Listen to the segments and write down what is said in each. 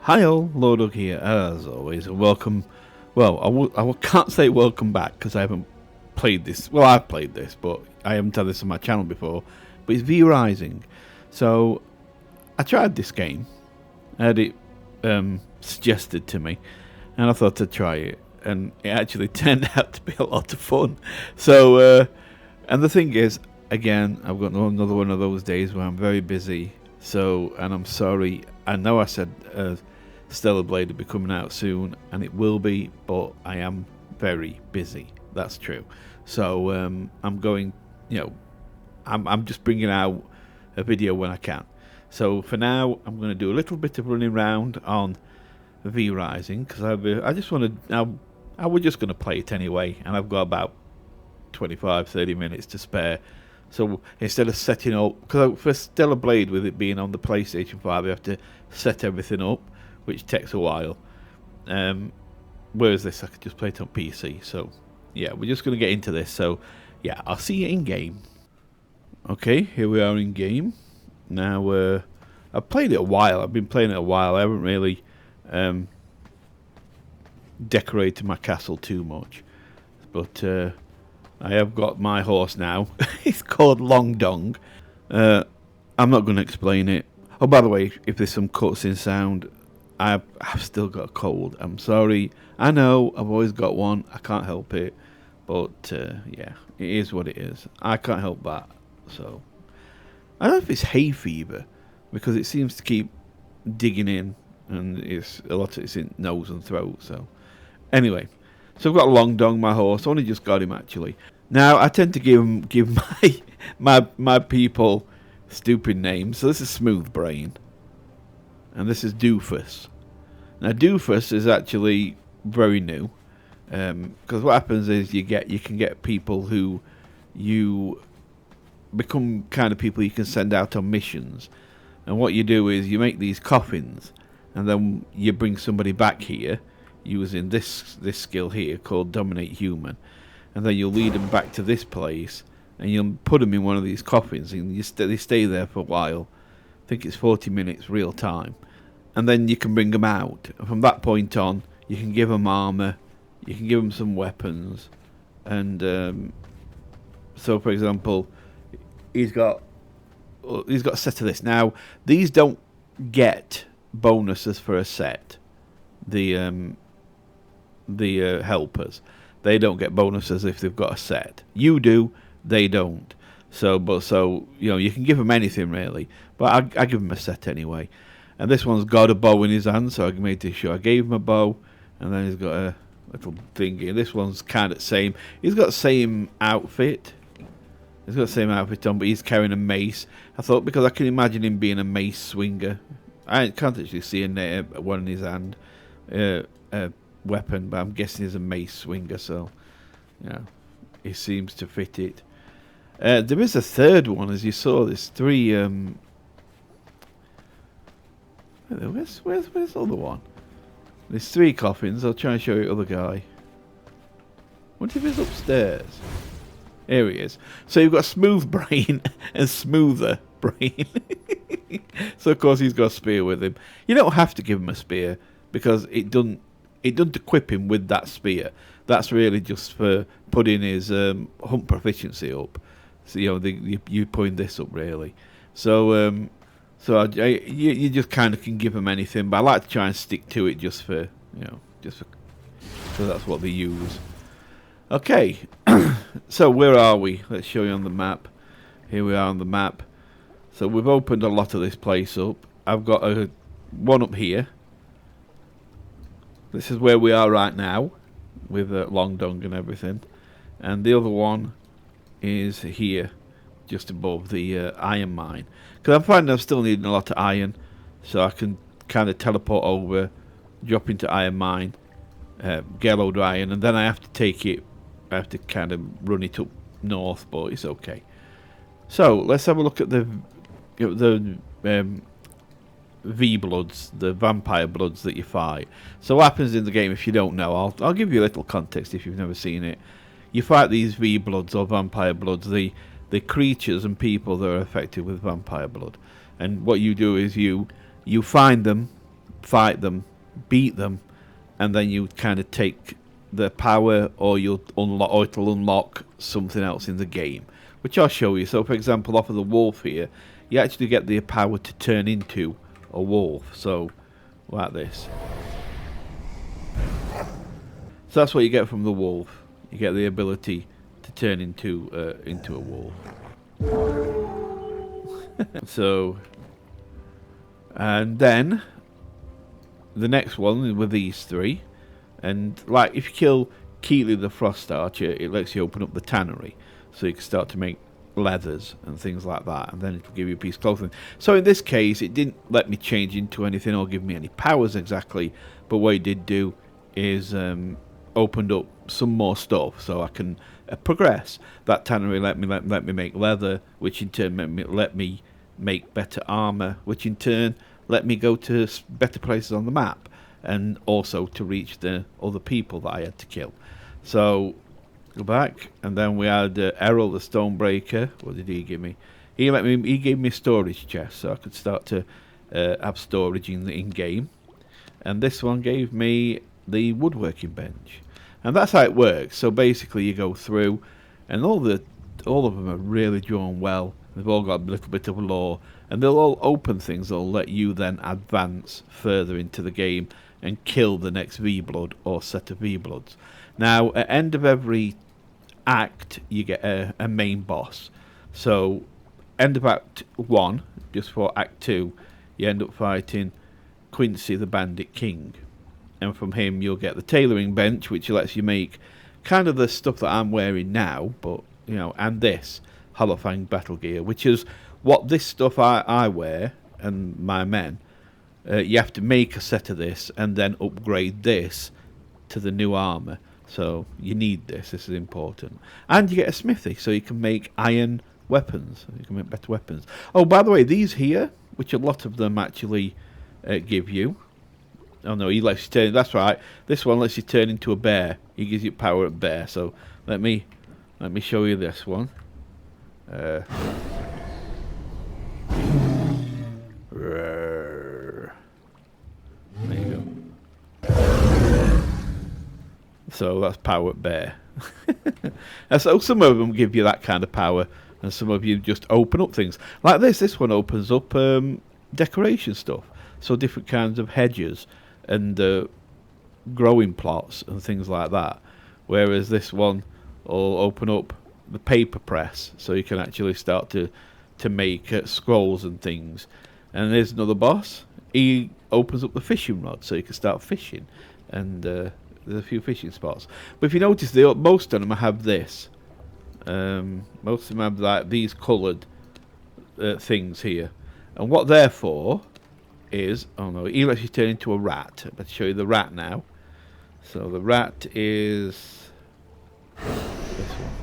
Hi all, Lord here, as always, and welcome. Well, can't say welcome back because I haven't played this. Well, I've played this, but I haven't done this on my channel before. But it's V Rising. So, I tried this game. I had it suggested to me, and I thought I'd try it. And it actually turned out to be a lot of fun. So, and the thing is, again, I've got another one of those days where I'm very busy. So, and I'm sorry. I know I said Stellar Blade will be coming out soon, and it will be, but I am very busy. That's true. So I'm going, I'm just bringing out a video when I can. So for now, I'm going to do a little bit of running around on V Rising because I just want to. I was just going to play it anyway, and I've got about 25-30 minutes to spare. So instead of setting up, because for Stellar Blade, with it being on the PlayStation 5, you have to set everything up, which takes a while. Whereas this, I could just play it on PC. So yeah, we're just going to get into this. So yeah, I'll see you in game. Okay, here we are in game. Now, I've played it a while. I've been playing it a while. I haven't really decorated my castle too much. But I have got my horse now. It's called Long Dong. I'm not going to explain it. Oh, by the way, if there's some cutscene sound, I've still got a cold. I'm sorry. I know, I've always got one. I can't help it. But, yeah, it is what it is. I can't help that. So, I don't know if it's hay fever, because it seems to keep digging in, and it's a lot of it's in nose and throat. So, anyway. So I've got Long Dong, my horse. I only just got him, actually. Now, I tend to give my people stupid names. So this is Smooth Brain. And this is Doofus. Now, Doofus is actually very new. Because what happens is you can get people who you become kind of people you can send out on missions. And what you do is you make these coffins. And then you bring somebody back here using this skill here called Dominate Human, and then you'll lead them back to this place, and you'll put them in one of these coffins, and they stay there for a while. I think it's 40 minutes real time, and then you can bring them out. And from that point on, you can give them armor, you can give them some weapons, and so for example, he's got a set of this. Now these don't get bonuses for a set. The helpers, they don't get bonuses if they've got a set. You do, they don't. So you can give them anything really, but I give them a set anyway. And this one's got a bow in his hand, so I made sure I gave him a bow. And then he's got a little thingy. This one's kind of the same. He's got the same outfit. He's got the same outfit on, but he's carrying a mace. I thought because I can imagine him being a mace swinger. I can't actually see one in his hand. Weapon, but I'm guessing he's a mace swinger, so yeah, he seems to fit it. There is a third one, as you saw. There's three. Where's the other one? There's three coffins. I'll try and show you the other guy. What if he's upstairs? Here he is. So you've got Smooth Brain and Smoother Brain. So of course he's got a spear with him. You don't have to give him a spear because it doesn't equip him with that spear. That's really just for putting his hunt proficiency up. So you putting this up really. So you just kind of can give him anything, but I like to try and stick to it just for so that's what they use. Okay, so where are we? Let's show you on the map. Here we are on the map. So we've opened a lot of this place up. I've got one up here. This is where we are right now, with Long Dong and everything. And the other one is here, just above the iron mine. Because I'm finding I'm still needing a lot of iron, so I can kind of teleport over, drop into iron mine, get a load of iron, and then I have to kind of run it up north, but it's okay. So, let's have a look at the V-bloods, the vampire bloods that you fight. So what happens in the game, if you don't know, I'll give you a little context if you've never seen it. You fight these V-bloods or vampire bloods, the creatures and people that are affected with vampire blood. And what you do is you find them fight them, beat them, and then you kind of take the power, or you'll unlock, or it'll unlock something else in the game, which I'll show you. So, for example, off of the wolf here, you actually get the power to turn into a wolf. So, like this. So that's what you get from the wolf. You get the ability to turn into a wolf. So, and then the next one with these three, and like if you kill Keely the Frost Archer, it lets you open up the tannery, so you can start to make leathers and things like that, and then it'll give you a piece of clothing. So in this case, it didn't let me change into anything or give me any powers exactly, but what it did do is opened up some more stuff, so I can progress. That tannery let me make leather, which in turn let me make better armor, which in turn let me go to better places on the map, and also to reach the other people that I had to kill. So go back, and then we had Errol the Stonebreaker. What did he give me? He gave me a storage chest, so I could start to have storage in game. And this one gave me the woodworking bench, and that's how it works. So basically, you go through, and all of them are really drawn well. They've all got a little bit of lore, and they'll all open things that'll let you then advance further into the game and kill the next V-Blood or set of V-Bloods. Now, at the end of every act, you get a main boss. So, end of Act 1, just for Act 2, you end up fighting Quincy the Bandit King. And from him, you'll get the tailoring bench, which lets you make kind of the stuff that I'm wearing now, but, you know, and this Hollowfang battle gear, which is what this stuff I wear and my men. You have to make a set of this and then upgrade this to the new armor. So you need this. This is important. And you get a smithy, so you can make iron weapons. You can make better weapons. Oh, by the way, these here, which a lot of them actually give you. Oh no, he lets you turn. That's right. This one lets you turn into a bear. He gives you power at bear. So let me show you this one. There you go. So that's power at bear. And so some of them give you that kind of power, and some of you just open up things like this. This one opens up decoration stuff, so different kinds of hedges and growing plots and things like that. Whereas this one will open up the paper press, so you can actually start to make scrolls and things. And there's another boss. He opens up the fishing rod, so you can start fishing, and there's a few fishing spots. But if you notice, most of them have this. Most of them have like these coloured things here, and what they're for is, oh no, he lets you turn into a rat. Let's show you the rat now. So the rat is this one.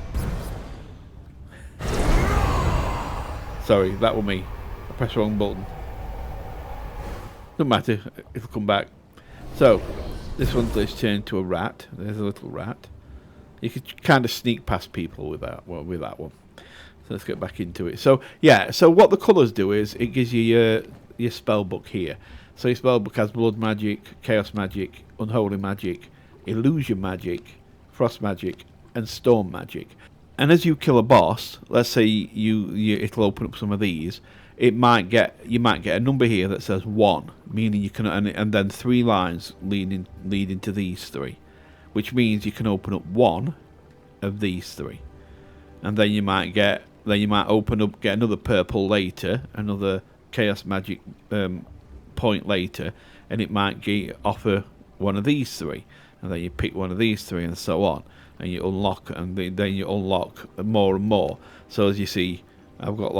Sorry, that was me. I pressed the wrong button. Doesn't matter, it'll come back. So this one lets you turn into a rat. There's a little rat. You could kind of sneak past people with that one. So let's get back into it. So yeah, so what the colours do is it gives you your spell book here. So your spell book has blood magic, chaos magic, unholy magic, illusion magic, frost magic, and storm magic. And as you kill a boss, let's say it'll open up some of these. You might get a number here that says 1, meaning you can, and then 3 lines leading to these 3, which means you can open up 1 of these 3, and then you might get another purple later, another chaos magic point later, and it might offer one of these 3, and then you pick one of these 3, and so on, and you unlock, and then you unlock more and more. So as you see, I've got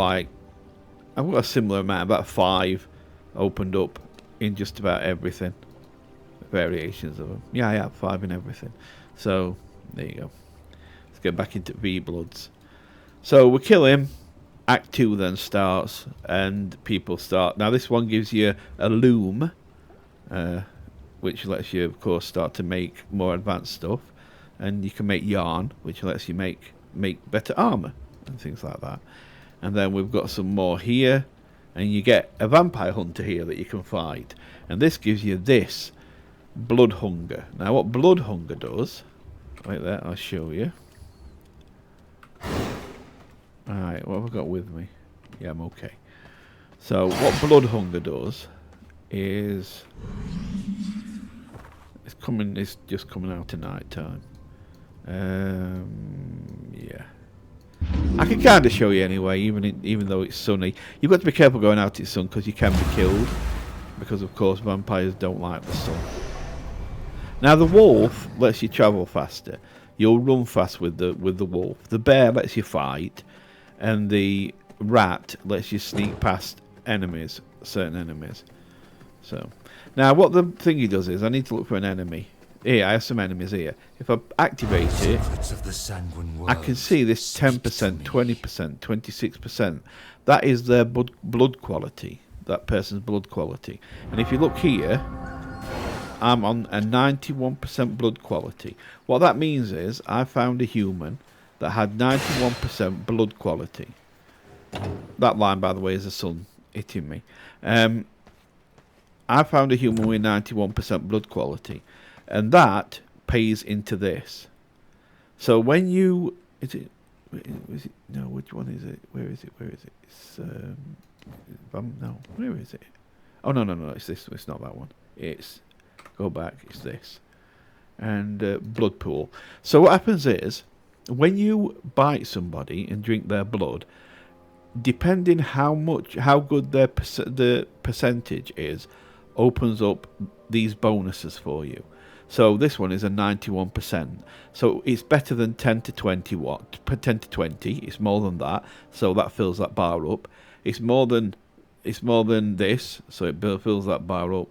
a similar amount, about 5 opened up in just about everything. Variations of them. Yeah, I have 5 in everything. So there you go. Let's get back into V-Bloods. So we kill him. Act 2 then starts, and people start. Now this one gives you a loom, which lets you, of course, start to make more advanced stuff, and you can make yarn, which lets you make better armor and things like that. And then we've got some more here. and you get a vampire hunter here that you can fight, and this gives you this blood hunger. Now what blood hunger does, wait there, I'll show you. Alright, what have I got with me? Yeah, I'm okay. So what blood hunger does is it's just coming out at night time. Yeah. I can kind of show you anyway, even though it's sunny. You've got to be careful going out in the sun because you can be killed. Because of course vampires don't like the sun. Now the wolf lets you travel faster. You'll run fast with the wolf. The bear lets you fight, and the rat lets you sneak past enemies, certain enemies. So now what the thingy does is I need to look for an enemy. Here, I have some enemies here. If I activate it, I can see this 10%, 20%, 26%. That is their blood quality, that person's blood quality. And if you look here, I'm on a 91% blood quality. What that means is I found a human that had 91% blood quality. That line, by the way, is the sun hitting me. I found a human with 91% blood quality. And that pays into this. So when you... Is it... No, which one is it? Where is it? It's... no, where is it? Oh, no, it's this. It's not that one. It's... Go back. It's this. And blood pool. So what happens is, when you bite somebody and drink their blood, depending how good their the percentage is, opens up these bonuses for you. So this one is a 91%. So it's better than 10 to 20 watt. 10 to 20. It's more than that. So that fills that bar up. It's more than this. So it fills that bar up.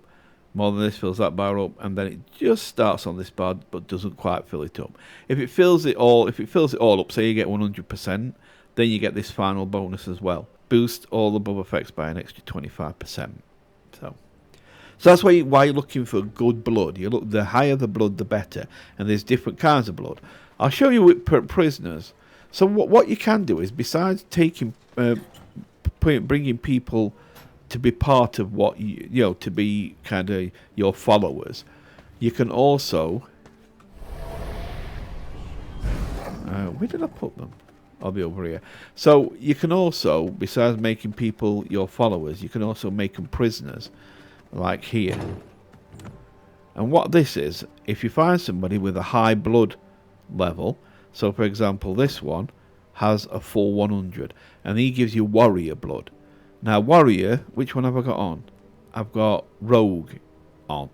More than this fills that bar up, and then it just starts on this bar but doesn't quite fill it up. If it fills it all up, say you get 100%, then you get this final bonus as well. Boost all the buff effects by an extra 25%. So that's why you're looking for good blood. You look, the higher the blood, the better. And there's different kinds of blood. I'll show you with prisoners. So what you can do is, besides bringing people to be part of what to be kind of your followers, you can also. Where did I put them? I'll be over here. So you can also, besides making people your followers, you can also make them prisoners. Like here. And what this is, if you find somebody with a high blood level, so for example this one has a full 100, and he gives you warrior blood. Now warrior, which one have I got on? I've got rogue on.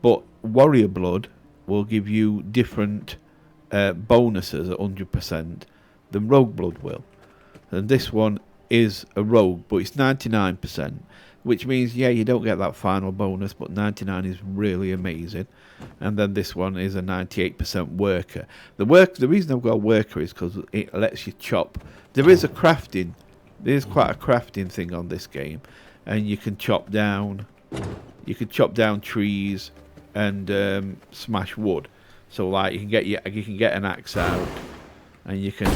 But warrior blood will give you different bonuses at 100% than rogue blood will. And this one is a rogue, but it's 99%. Which means, yeah, you don't get that final bonus, but 99 is really amazing. And then this one is a 98% worker. The reason I've got a worker is because it lets you chop. There's quite a crafting thing on this game, and you can chop down trees and smash wood. So like you can get an axe out, and you can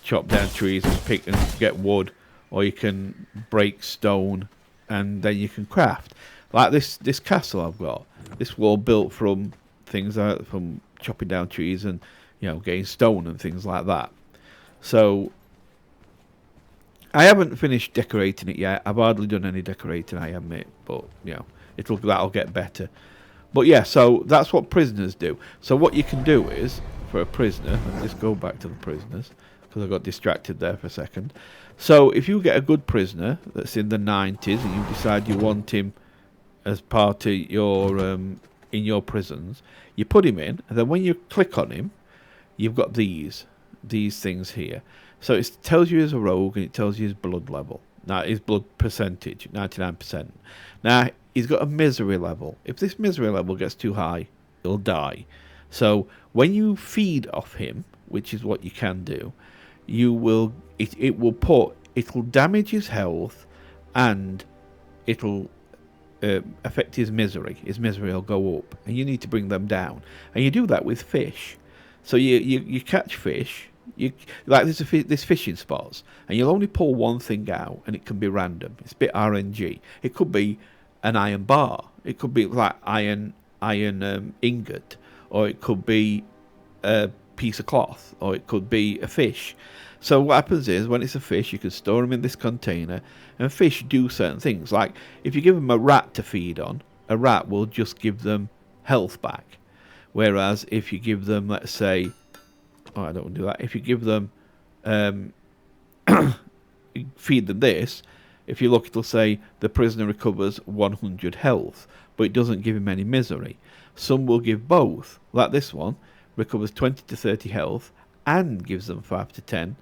chop down trees and pick and get wood. Or you can break stone, and then you can craft. Like this castle I've got. This wall built from from chopping down trees and getting stone and things like that. So I haven't finished decorating it yet. I've hardly done any decorating, I admit, but that'll get better. But yeah, so that's what prisoners do. So what you can do is, for a prisoner, let me just go back to the prisoners because I got distracted there for a second. So if you get a good prisoner that's in the 90s and you decide you want him as part of your in your prisons, you put him in, and then when you click on him, you've got these things here. So it tells you he's a rogue, and it tells you his blood level. Now his blood percentage, 99%. Now he's got a misery level. If this misery level gets too high, he'll die. So when you feed off him, which is what you can do, it'll damage his health, and it'll affect his misery. His misery will go up, and you need to bring them down. And you do that with fish. So you catch fish, You like there's fishing spots, and you'll only pull one thing out, and it can be random. It's a bit RNG. It could be an iron bar. It could be like iron ingot, or it could be a piece of cloth, or it could be a fish. So what happens is when it's a fish, you can store them in this container, and fish do certain things. Like if you give them a rat to feed on, a rat will just give them health back. Whereas if you give them, let's say, oh, I don't want to do that. If you give them, feed them this, if you look, it'll say the prisoner recovers 100 health, but it doesn't give him any misery. Some will give both, like this one, recovers 20 to 30 health and gives them 5 to 10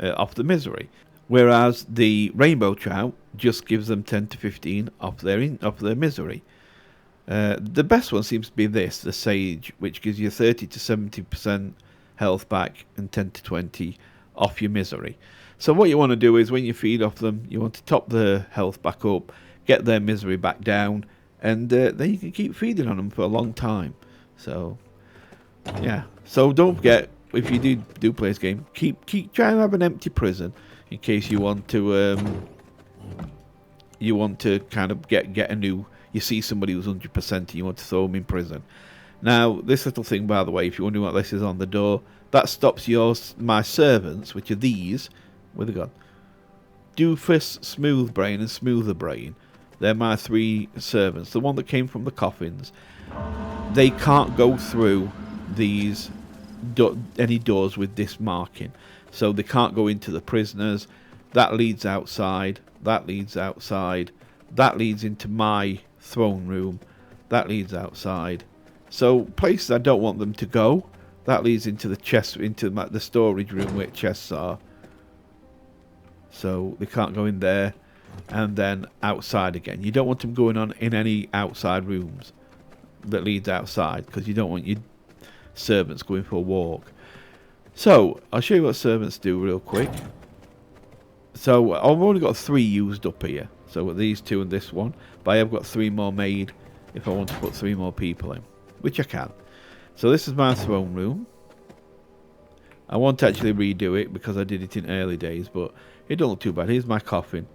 off the misery. Whereas the rainbow trout just gives them 10 to 15 off their misery. The best one seems to be this, the sage, which gives you 30 to 70% health back and 10 to 20 off your misery. So what you want to do is when you feed off them, you want to top the health back up, get their misery back down, and then you can keep feeding on them for a long time. So yeah, so don't forget, if you do play this game, keep try and have an empty prison in case you want to kind of get a new. You see somebody who's 100% and you want to throw them in prison. Now, this little thing, by the way, if you're wondering what this is on the door, that stops my servants, which are these. Where they gone? Doofus, Smooth Brain, and Smoother Brain. They're my 3 servants. The one that came from the coffins. They can't go through these any doors with this marking. So they can't go into the prisoners. That leads outside. That leads outside. That leads into my throne room. That leads outside. So places I don't want them to go. That leads into the chest, into the storage room where chests are. So they can't go in there. And then outside again. You don't want them going on in any outside rooms that leads outside, because you don't want your servants going for a walk. So I'll show you what servants do real quick. So I've only got 3 used up here. So these 2 and this one. But I have got 3 more made if I want to put 3 more people in, which I can. So this is my throne room. I won't actually redo it because I did it in early days, but it don't look too bad. Here's my coffin,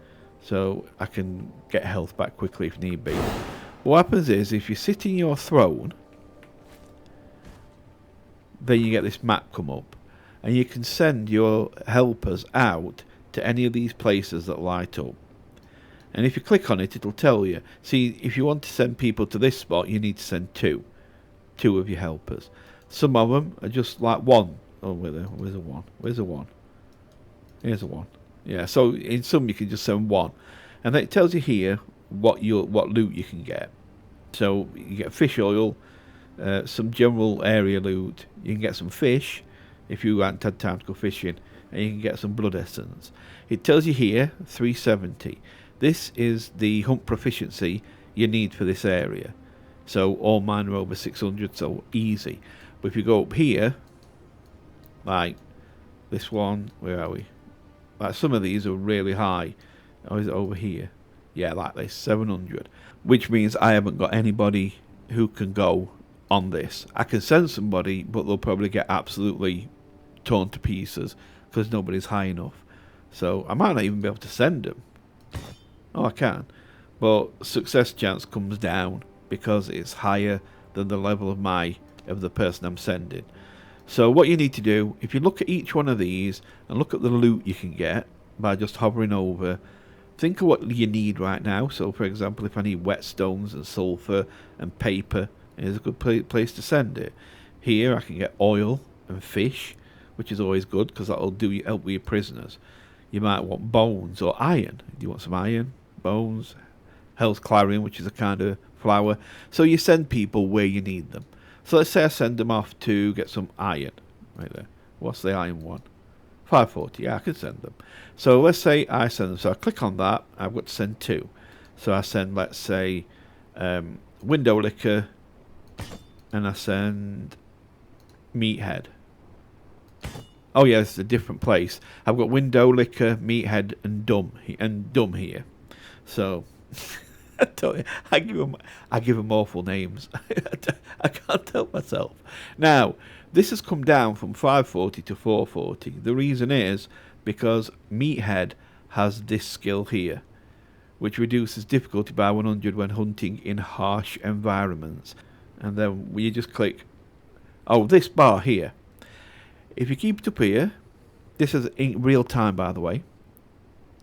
so I can get health back quickly if need be. What happens is, if you sit in your throne, then you get this map come up, and you can send your helpers out to any of these places that light up. And if you click on it, it'll tell you. See, if you want to send people to this spot, you need to send 2 of your helpers. Some of them are just like 1. Oh, where's a 1? Where's a 1? Here's a 1. Yeah, so in some you can just send 1. And then it tells you here what loot you can get. So you get fish oil, some general area loot. You can get some fish if you haven't had time to go fishing, and you can get some blood essence. It tells you here 370. This is the hunt proficiency you need for this area. So all mine are over 600, so easy. But if you go up here, like this one, where are we? Like some of these are really high. Oh, is it over here? Yeah, like this, 700. Which means I haven't got anybody who can go on this. I can send somebody, but they'll probably get absolutely torn to pieces because nobody's high enough. So I might not even be able to send them. Oh, I can. But success chance comes down because it's higher than the level of the person I'm sending. So what you need to do, if you look at each one of these and look at the loot you can get by just hovering over, think of what you need right now. So for example, if I need whetstones and sulfur and paper, here's a good place to send it. Here I can get oil and fish, which is always good because that'll help with your prisoners. You might want bones or iron. Do you want some iron? Bones, Hell's Clarion, which is a kind of flower. So you send people where you need them. So let's say I send them off to get some iron. Right there. What's the iron one? 540. Yeah, I can send them. So let's say I send them. So I click on that. I've got to send 2. So I send, let's say, window liquor, and I send meathead. Oh yeah, it's a different place. I've got window liquor, meathead, and dumb here. So I give them awful names. I can't help myself. Now, This has come down from 540 to 440. The reason is because Meathead has this skill here, which reduces difficulty by 100 when hunting in harsh environments. And then you just click, oh, this bar here. If you keep it up here, this is in real time, by the way.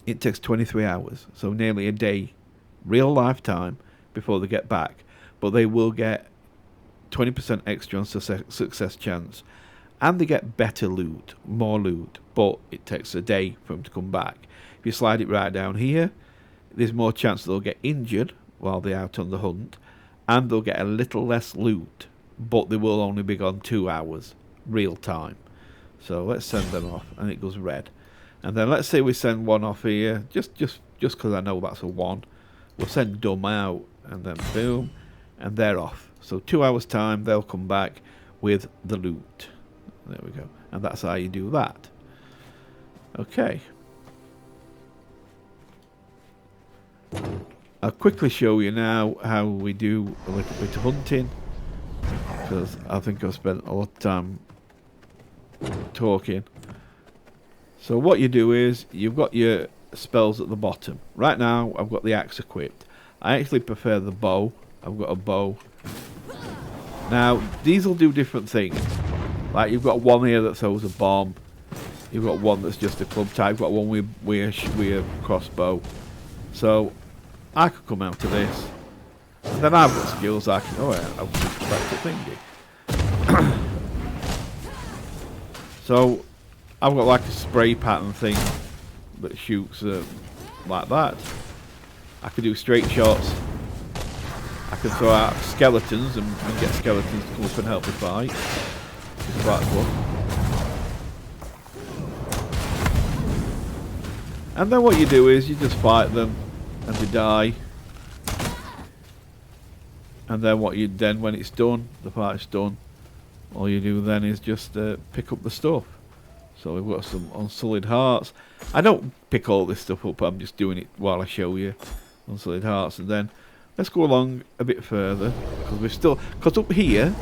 It takes 23 hours, so nearly a day, real life time, before they get back. But they will get 20% extra on success chance, and they get better loot, more loot, but it takes a day for them to come back. If you slide it right down here, there's more chance they'll get injured while they're out on the hunt, and they'll get a little less loot, but they will only be gone 2 hours, real time. So let's send them off, and it goes red. And then let's say we send one off here, just because I know that's a 1. We'll send dumb out, and then boom, and they're off. So 2 hours time, they'll come back with the loot. There we go. And that's how you do that. Okay. I'll quickly show you now how we do a little bit of hunting, because I think I've spent a lot of time talking. So what you do is, you've got your spells at the bottom. Right now, I've got the axe equipped. I actually prefer the bow. I've got a bow. Now, these will do different things. Like, you've got one here that throws a bomb. You've got one that's just a club type. You've got one with a crossbow. So, I could come out of this. And then I've got skills I can... Oh, yeah, I'll just back to thingy. So, I've got like a spray pattern thing that shoots like that. I can do straight shots. I can throw out skeletons and get skeletons to come up and help me fight. It's quite fun. And then what you do is you just fight them and they die. And then when it's done, the fight's done, all you do then is just pick up the stuff. So we've got some Unsullied Hearts. I don't pick all this stuff up, I'm just doing it while I show you. Unsullied Hearts. And then let's go along a bit further, because up here,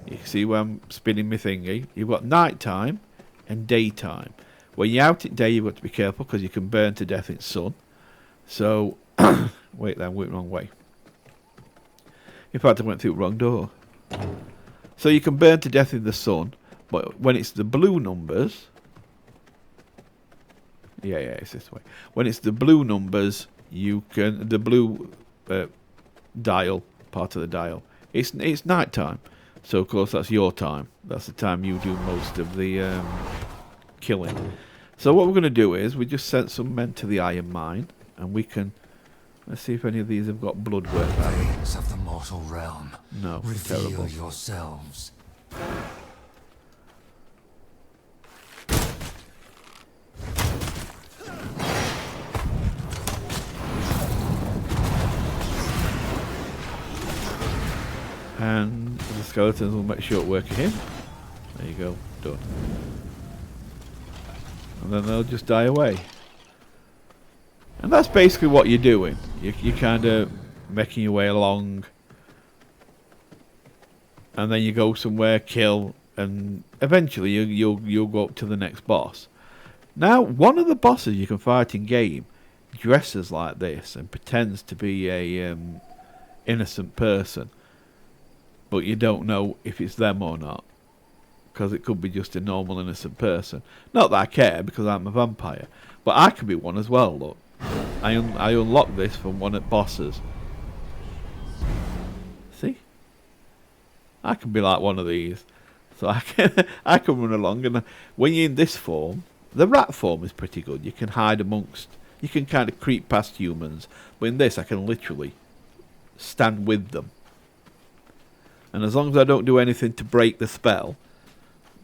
you can see where I'm spinning my thingy, you've got night time and daytime. When you're out at day, you've got to be careful, because you can burn to death in sun. So, wait there, I went the wrong way. In fact, I went through the wrong door. So you can burn to death in the sun, but when it's the blue numbers... Yeah, it's this way. When it's the blue numbers, you can... The blue dial, part of the dial, it's night time. So, of course, that's your time. That's the time you do most of the killing. So what we're going to do is, we just sent some men to the iron mine, and we can... Let's see if any of these have got blood worth having. Beings of the mortal realm, no, reveal terrible. yourselves. And the skeletons will make short work of him. There you go, done. And then they'll just die away. And that's basically what you're doing. You're kind of making your way along. And then you go somewhere, kill, and eventually you'll go up to the next boss. Now, one of the bosses you can fight in game dresses like this and pretends to be a innocent person. But you don't know if it's them or not, because it could be just a normal innocent person. Not that I care, because I'm a vampire. But I could be one as well, look. I unlocked this from one of the bosses. See? I can be like one of these. So I can run along, and when you're in this form, the rat form is pretty good. You can hide amongst... You can kind of creep past humans. But in this, I can literally stand with them. And as long as I don't do anything to break the spell,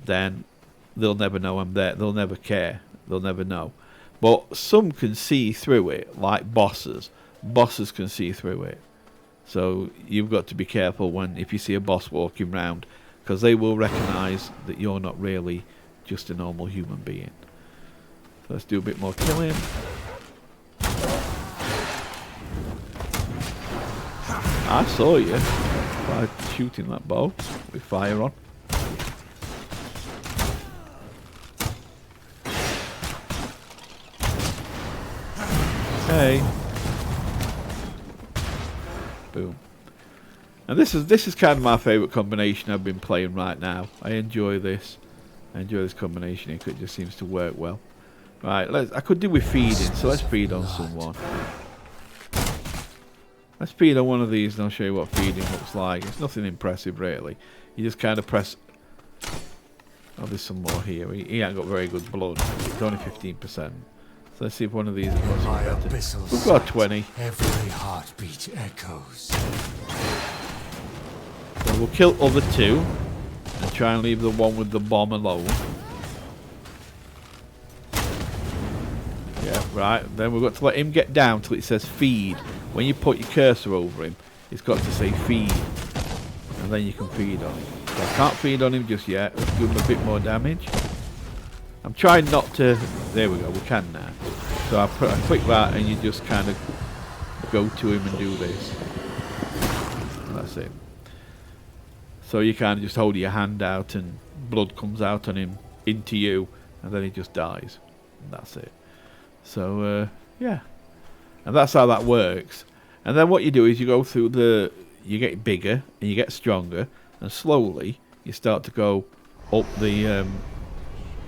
then they'll never know I'm there. They'll never care. They'll never know. But some can see through it, like bosses. Bosses can see through it. So you've got to be careful if you see a boss walking round, because they will recognise that you're not really just a normal human being. So let's do a bit more killing. I saw you by shooting that bow with fire on. Hey. Boom. And this is kind of my favourite combination I've been playing right now. I enjoy this. I enjoy this combination. It just seems to work well. Right, I could do with feeding, so let's feed on someone. Let's feed on one of these and I'll show you what feeding looks like. It's nothing impressive really. You just kind of press... Oh, there's some more here. He ain't got very good blood. It's only 15%. So let's see if one of these has got some better. We've got 20. Every heartbeat echoes. So we'll kill other two and try and leave the one with the bomb alone. Yeah, right. Then we've got to let him get down till it says feed. When you put your cursor over him, it's got to say feed. And then you can feed on him. So I can't feed on him just yet. Let's give him a bit more damage. I'm trying not to... There we go, we can now. So I click that and you just kind of go to him and do this. And that's it. So you kind of just hold your hand out and blood comes out on him into you and then he just dies. And that's it. So, yeah. And that's how that works. And then what you do is you go through the... You get bigger and you get stronger. And slowly you start to go up the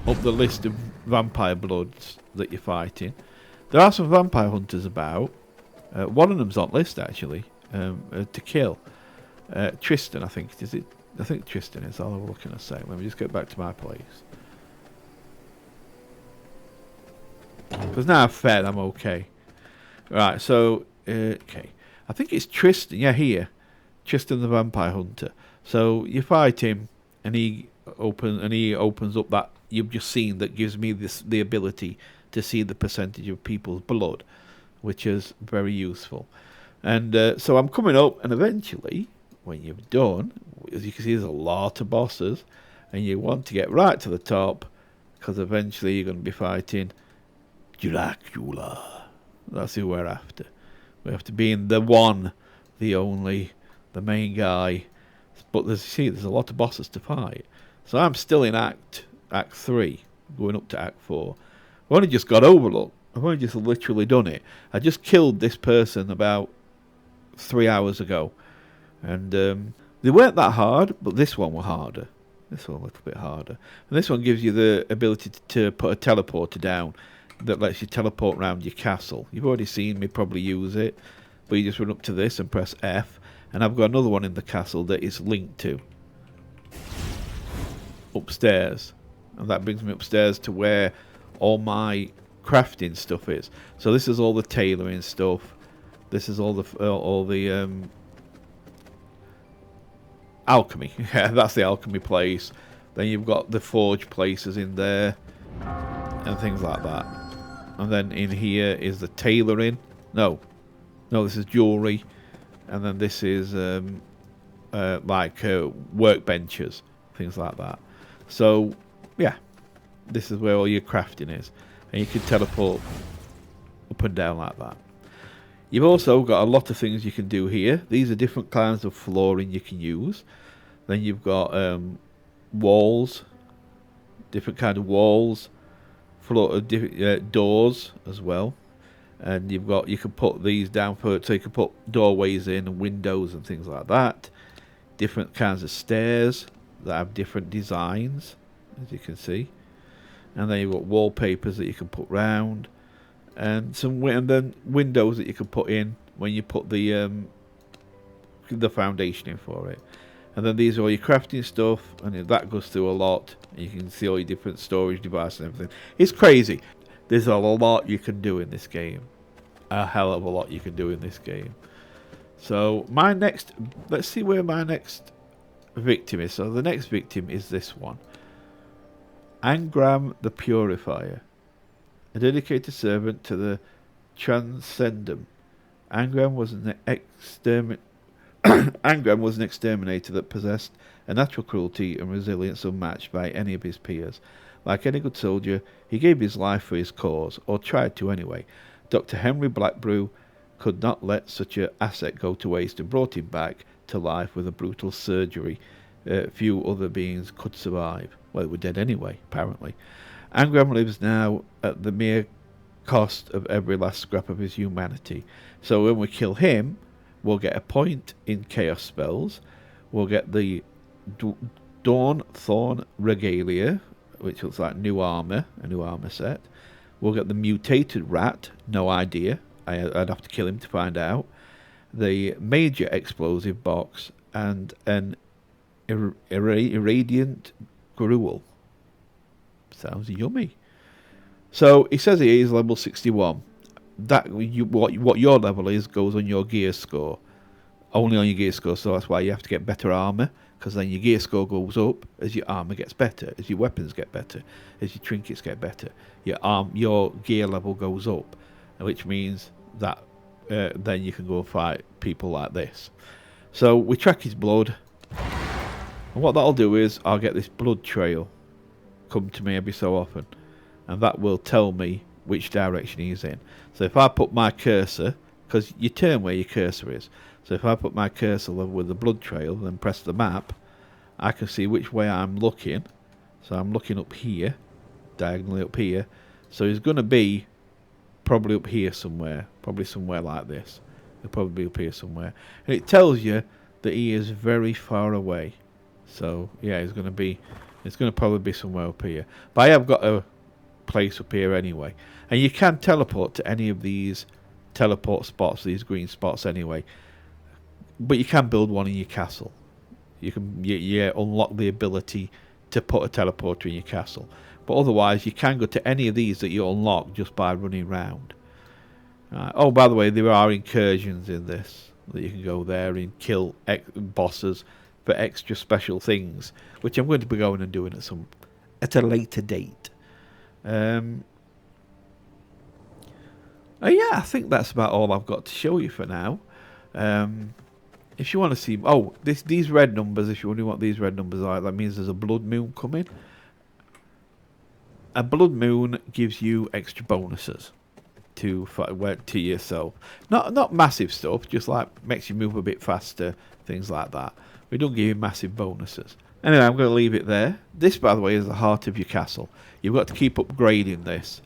list of vampire bloods that you're fighting. There are some vampire hunters about. One of them's on list actually to kill. Tristan, I think. Is it? I think Tristan is. I'll have a look in a sec. Let me just get back to my place. Because now I've fed, I'm okay. Right, so okay. I think it's Tristan. Yeah, here. Tristan the vampire hunter. So you fight him, and he opens up that you've just seen that gives me the ability to see the percentage of people's blood, which is very useful. And so I'm coming up, and eventually, when you've done, as you can see, there's a lot of bosses, and you want to get right to the top, because eventually you're going to be fighting Dracula. That's who we're after. We have to be in the one, the only, the main guy. But there's a lot of bosses to fight. So I'm still in Act 3, going up to Act 4. I've only just got Overlook. I've only just literally done it. I just killed this person about 3 hours ago. And they weren't that hard, but this one were harder. This one a little bit harder. And this one gives you the ability to put a teleporter down that lets you teleport around your castle. You've already seen me probably use it, but you just run up to this and press F. And I've got another one in the castle that is linked to upstairs. And that brings me upstairs to where all my crafting stuff is. So this is all the tailoring stuff. This is all the alchemy. Yeah, that's the alchemy place. Then you've got the forge places in there and things like that. And then in here is the tailoring. No, this is jewelry. And then this is like workbenches, things like that. So, yeah, this is where all your crafting is. And you can teleport up and down like that. You've also got a lot of things you can do here. These are different kinds of flooring you can use. Then you've got walls, different kind of walls, doors as well. And you can put these down so you can put doorways in and windows and things like that. Different kinds of stairs that have different designs, as you can see. And then you've got wallpapers that you can put round, and then windows that you can put in when you put the foundation in for it. And then these are all your crafting stuff, and that goes through a lot. And you can see all your different storage devices and everything. It's crazy. There's a lot you can do in this game. A hell of a lot you can do in this game. So let's see where my next victim is. So the next victim is this one. Angram the Purifier. A dedicated servant to the Transcendum. Angram was an exterminator that possessed a natural cruelty and resilience unmatched by any of his peers. Like any good soldier, he gave his life for his cause, or tried to anyway. Dr. Henry Blackbrew could not let such an asset go to waste and brought him back to life with a brutal surgery few other beings could survive. Well, they were dead anyway, apparently. Angram lives now at the mere cost of every last scrap of his humanity. So when we kill him, we'll get a point in chaos spells. We'll get the Dawn Thorn Regalia, which looks like new armor, a new armor set. We'll get the mutated rat, no idea. I'd have to kill him to find out. The major explosive box and an irradiant gruel. Sounds yummy. So he says he is level 61. That what your level is goes on your gear score. Only on your gear score, so that's why you have to get better armor, because then your gear score goes up as your armor gets better, as your weapons get better, as your trinkets get better. Your gear level goes up, which means that then you can go and fight people like this. So we track his blood, and what that'll do is I'll get this blood trail come to me every so often, and that will tell me which direction he's in. So if I put my cursor, because you turn where your cursor is, so if I put my cursor level with the blood trail and then press the map, I can see which way I'm looking. So I'm looking up here, diagonally up here. So he's going to be probably up here somewhere, probably somewhere like this. He'll probably be up here somewhere. And it tells you that he is very far away. So yeah, it's going to probably be somewhere up here. But I have got a place up here anyway. And you can teleport to any of these teleport spots, these green spots anyway. But you can build one in your castle. You can unlock the ability to put a teleporter in your castle. But otherwise, you can go to any of these that you unlock just by running around. Oh, by the way, there are incursions in this. That you can go there and kill bosses for extra special things, which I'm going to be going and doing at a later date. Yeah, I think that's about all I've got to show you for now. If you want to see... Oh, these red numbers, if you wonder what these red numbers are, that means there's a blood moon coming. A blood moon gives you extra bonuses to yourself. Not massive stuff, just like makes you move a bit faster, things like that. We don't give you massive bonuses. Anyway, I'm going to leave it there. This, by the way, is the heart of your castle. You've got to keep upgrading this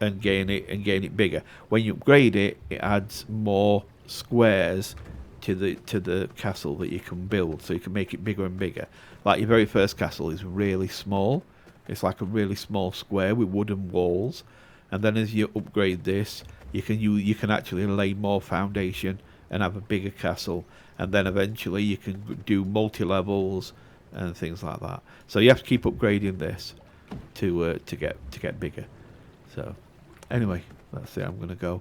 and gain it bigger. When you upgrade it, it adds more squares to the castle that you can build, so you can make it bigger and bigger. Like your very first castle is really small. It's like a really small square with wooden walls, and then as you upgrade this, you can actually lay more foundation and have a bigger castle, and then eventually you can do multi-levels and things like that. So you have to keep upgrading this to get bigger. So anyway, that's it. I'm going to go.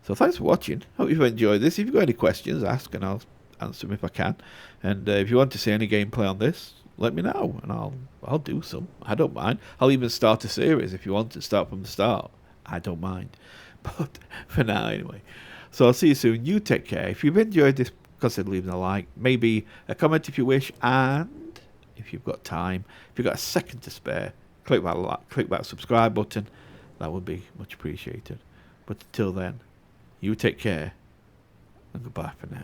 So thanks for watching. Hope you've enjoyed this. If you've got any questions, ask and I'll answer them if I can. And if you want to see any gameplay on this, let me know and I'll do some. I don't mind. I'll even start a series if you want to start from the start. I don't mind. But for now anyway. So I'll see you soon. You take care. If you've enjoyed this, consider leaving a like, maybe a comment if you wish, and if you've got time, if you've got a second to spare, click that subscribe button. That would be much appreciated. But until then, you take care, and goodbye for now.